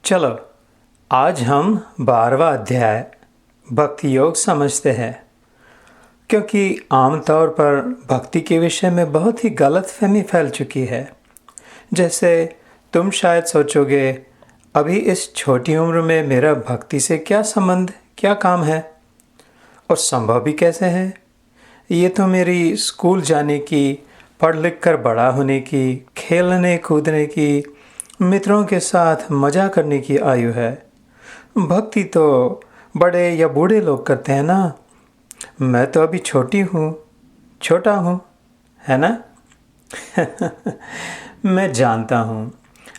चलो आज हम 12वां अध्याय भक्ति योग समझते हैं। क्योंकि आमतौर पर भक्ति के विषय में बहुत ही गलतफहमी फैल चुकी है। जैसे तुम शायद सोचोगे, अभी इस छोटी उम्र में मेरा भक्ति से क्या संबंध, क्या काम है और संभव भी कैसे है। ये तो मेरी स्कूल जाने की, पढ़ लिख कर बड़ा होने की, खेलने कूदने की, मित्रों के साथ मज़ा करने की आयु है। भक्ति तो बड़े या बूढ़े लोग करते हैं ना। मैं तो अभी छोटा हूँ, है ना। मैं जानता हूँ।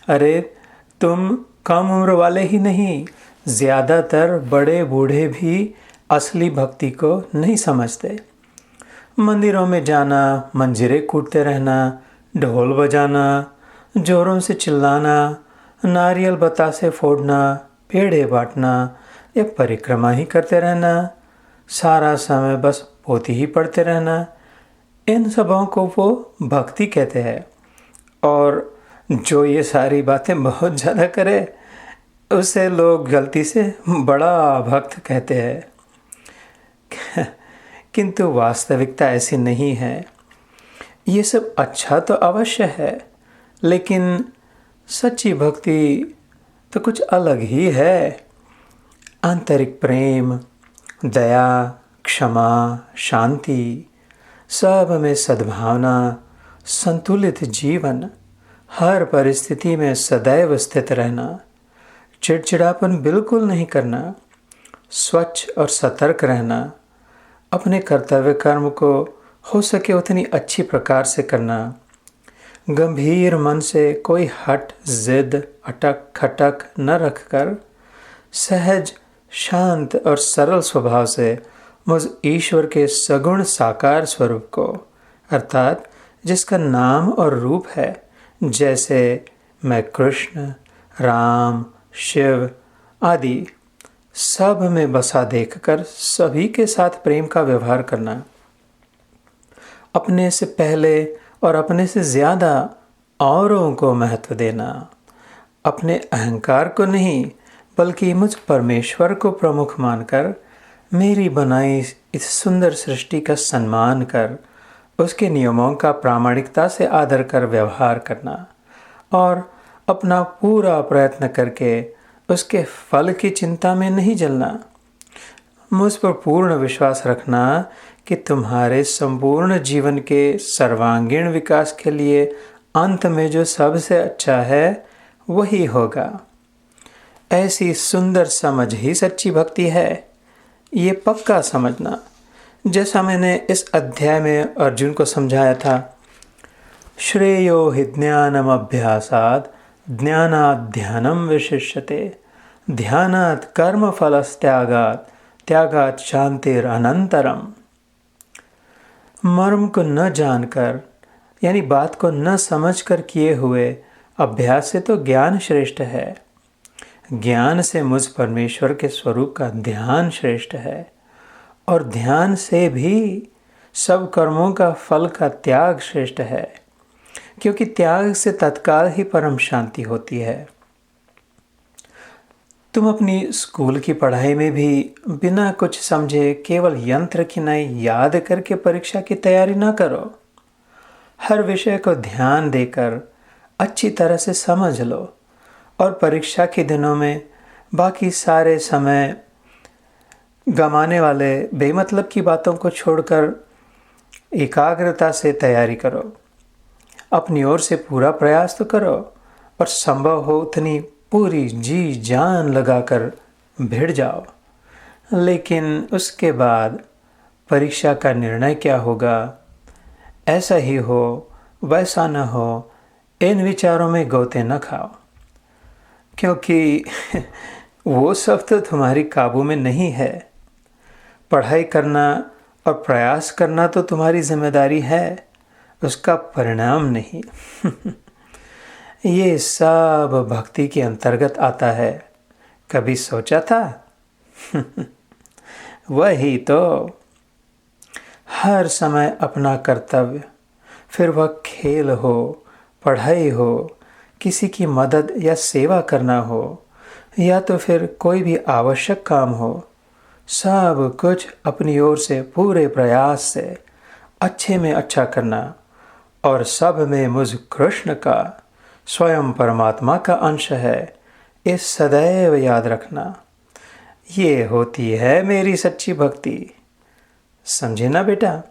अरे तुम कम उम्र वाले ही नहीं, ज़्यादातर बड़े बूढ़े भी असली भक्ति को नहीं समझते। मंदिरों में जाना, मंजीरे कूटते रहना, ढोल बजाना, जोरों से चिल्लाना, नारियल बतासे फोड़ना, पेड़े बांटना या परिक्रमा ही करते रहना, सारा समय बस पोथी ही पढ़ते रहना, इन सबों को वो भक्ति कहते हैं। और जो ये सारी बातें बहुत ज़्यादा करे उसे लोग गलती से बड़ा भक्त कहते हैं। किंतु वास्तविकता ऐसी नहीं है। ये सब अच्छा तो अवश्य है, लेकिन सच्ची भक्ति तो कुछ अलग ही है। आंतरिक प्रेम, दया, क्षमा, शांति, सब में सद्भावना, संतुलित जीवन, हर परिस्थिति में सदैव स्थित रहना, चिड़चिड़ापन बिल्कुल नहीं करना, स्वच्छ और सतर्क रहना, अपने कर्तव्य कर्म को हो सके उतनी अच्छी प्रकार से करना, गंभीर मन से कोई हट, जिद, अटक खटक न रखकर सहज, शांत और सरल स्वभाव से मुझ ईश्वर के सगुण साकार स्वरूप को, अर्थात जिसका नाम और रूप है, जैसे मैं कृष्ण, राम, शिव आदि सब में बसा देखकर सभी के साथ प्रेम का व्यवहार करना, अपने से पहले और अपने से ज़्यादा औरों को महत्व देना, अपने अहंकार को नहीं बल्कि मुझ परमेश्वर को प्रमुख मानकर मेरी बनाई इस सुंदर सृष्टि का सम्मान कर उसके नियमों का प्रामाणिकता से आदर कर व्यवहार करना और अपना पूरा प्रयत्न करके उसके फल की चिंता में नहीं जलना। मुझ पर पूर्ण विश्वास रखना कि तुम्हारे संपूर्ण जीवन के सर्वांगीण विकास के लिए अंत में जो सबसे अच्छा है वही होगा। ऐसी सुंदर समझ ही सच्ची भक्ति है, ये पक्का समझना। जैसा मैंने इस अध्याय में अर्जुन को समझाया था, श्रेयो हि ज्ञानम अभ्यासात् ज्ञानात् ध्यानम विशिष्यते, ध्यानात् कर्म फलस्त्यागात्, त्यागात् शांतिर अनंतरम। मर्म को न जानकर यानी बात को न समझकर किए हुए अभ्यास से तो ज्ञान श्रेष्ठ है। ज्ञान से मुझ परमेश्वर के स्वरूप का ध्यान श्रेष्ठ है और ध्यान से भी सब कर्मों का फल का त्याग श्रेष्ठ है, क्योंकि त्याग से तत्काल ही परम शांति होती है। तुम अपनी स्कूल की पढ़ाई में भी बिना कुछ समझे केवल यंत्र की नई याद करके परीक्षा की तैयारी ना करो। हर विषय को ध्यान देकर अच्छी तरह से समझ लो और परीक्षा के दिनों में बाकी सारे समय गंवाने वाले बेमतलब की बातों को छोड़कर एकाग्रता से तैयारी करो। अपनी ओर से पूरा प्रयास तो करो और संभव हो उतनी पूरी जी जान लगाकर भिड़ जाओ। लेकिन उसके बाद परीक्षा का निर्णय क्या होगा, ऐसा ही हो वैसा न हो, इन विचारों में गोते न खाओ, क्योंकि वो सब तो तुम्हारी काबू में नहीं है। पढ़ाई करना और प्रयास करना तो तुम्हारी जिम्मेदारी है, उसका परिणाम नहीं। ये सब भक्ति के अंतर्गत आता है। कभी सोचा था? वही तो। हर समय अपना कर्तव्य, फिर वह खेल हो, पढ़ाई हो, किसी की मदद या सेवा करना हो, या तो फिर कोई भी आवश्यक काम हो, सब कुछ अपनी ओर से पूरे प्रयास से अच्छे में अच्छा करना और सब में मुझ कृष्ण का स्वयं परमात्मा का अंश है, इस सदैव याद रखना। ये होती है मेरी सच्ची भक्ति। समझे ना बेटा?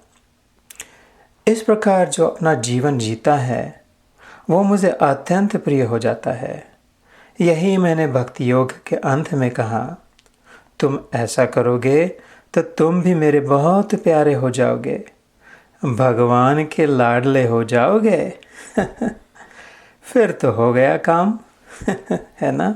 इस प्रकार जो अपना जीवन जीता है वो मुझे अत्यंत प्रिय हो जाता है। यही मैंने भक्ति योग के अंत में कहा, तुम ऐसा करोगे तो तुम भी मेरे बहुत प्यारे हो जाओगे, भगवान के लाडले हो जाओगे। फिर तो हो गया काम। है ना?